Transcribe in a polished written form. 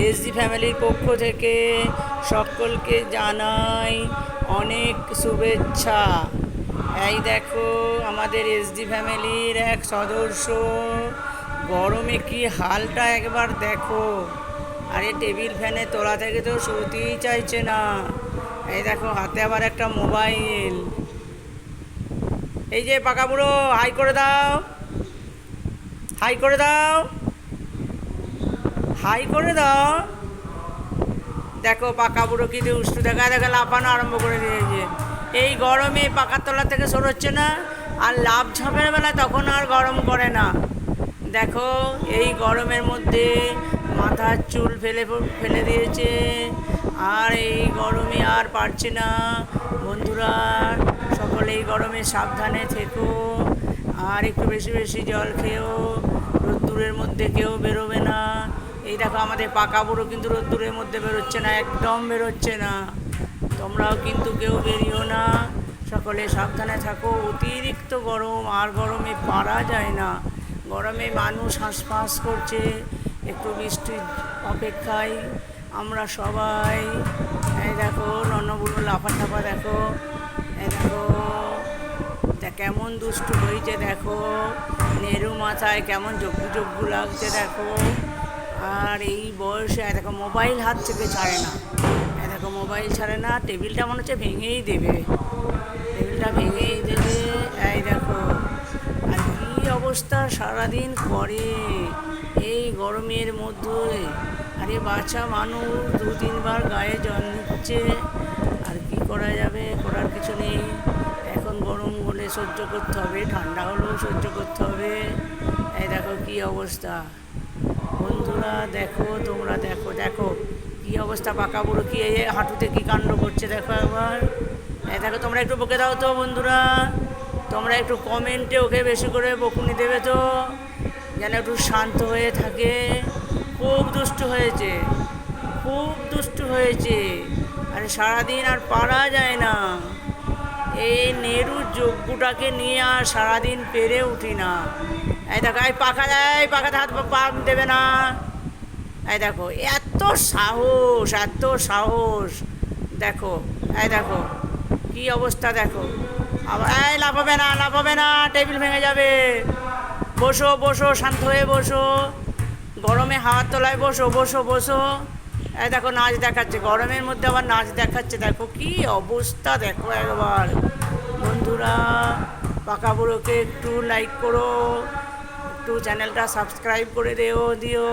SD ফ্যামিলির পক্ষ থেকে সকলকে জানাই অনেক শুভেচ্ছা। এই দেখো আমাদের এসডি ফ্যামিলির এক সদস্য, গরমে কি হালটা একবার দেখো। আরে টেবিল ফ্যানের তলা থেকে তো শুতেই চাইছে না। এই দেখো হাতে আবার একটা মোবাইল। এই যে পাকা বুড়ো, হাই করে দাও, হাই করে দাও, হাই করে দাও। দেখো পাকা বুড়ো কি দুষ্টু, দেখা দেখা লাফানো আরম্ভ করে দিয়েছে। এই গরমে পাকার তলা থেকে সরোচ্ছে না, আর লাভ ঝাঁপের বেলা তখন আর গরম করে না। দেখো এই গরমের মধ্যে মাথার চুল ফেলে ফেলে দিয়েছে, আর এই গরমে আর পারছে না। বন্ধুরা সকলে এই গরমে সাবধানে থেকো, আর একটু বেশি বেশি জল খেও। রোদ্দুরের মধ্যে কেউ বেরোবে না। এই দেখো আমাদের পাকা বুড়ো কিন্তু রোদ্দুরের মধ্যে বেরোচ্ছে না, একদম বেরোচ্ছে না। তোমরাও কিন্তু কেউ বেরিও না, সকলে সাবধানে থাকো। অতিরিক্ত গরম, আর গরমে পারা যায় না। গরমে মানুষ হাঁসফাঁস করছে, একটু বৃষ্টির অপেক্ষায় আমরা সবাই। এই দেখো নন্নবুড়ো লাফা ঠাপা, দেখো এই দেখো কেমন দুষ্টু হয়েছে, দেখো নেরু মাথায় কেমন জগ্গু জগ্গু লাগছে দেখো। আর এই বয়সে দেখো মোবাইল হাত থেকে ছাড়ে না, দেখো মোবাইল ছাড়ে না। টেবিলটা মনে হচ্ছে ভেঙেই দেবে, টেবিলটা ভেঙেই দেবে। এই দেখো আর কী অবস্থা সারাদিন করে এই গরমের মধ্যে। আরে বাচ্চা মানুষ 2-3 বার গায়ে জল নিচ্ছে, আর কি করা যাবে, করার কিছু নেই। এখন গরম হলে সহ্য করতে হবে, ঠান্ডা হলেও সহ্য করতে হবে। এই দেখো কী অবস্থা বন্ধুরা, দেখো তোমরা দেখো, দেখো কী অবস্থা। পাকা বুড়ো কি এই হাঁটুতে কী কাণ্ড করছে দেখো একবার। দেখো তোমরা একটু বকে দাও তো বন্ধুরা, তোমরা একটু কমেন্টে ওকে বেশি করে বকুনি দেবে তো, যেন একটু শান্ত হয়ে থাকে। খুব দুষ্টু হয়েছে, খুব দুষ্টু হয়েছে। আরে সারাদিন আর পারা যায় না। এই নেরুর যজ্ঞটাকে নিয়ে আর সারাদিন পেরে উঠি না। এই দেখো এই পাখা দেয়, পাখাতে হাত পা দেবে না। এই দেখো এত সাহস, এত সাহস দেখো। এই দেখো কী অবস্থা দেখো। আবার এই লাফাবে না, লাফাবে না, টেবিল ভেঙে যাবে। বসো বসো, শান্ত হয়ে বসো, গরমে হাওয়ার তলায় বসো, বসো বসো। এই দেখো নাচ দেখাচ্ছে, গরমের মধ্যে আবার নাচ দেখাচ্ছে। দেখো কি অবস্থা দেখো একবার। বন্ধুরা পাকা বুড়োকে একটু লাইক করো, একটু চ্যানেলটা সাবস্ক্রাইব করে দিও।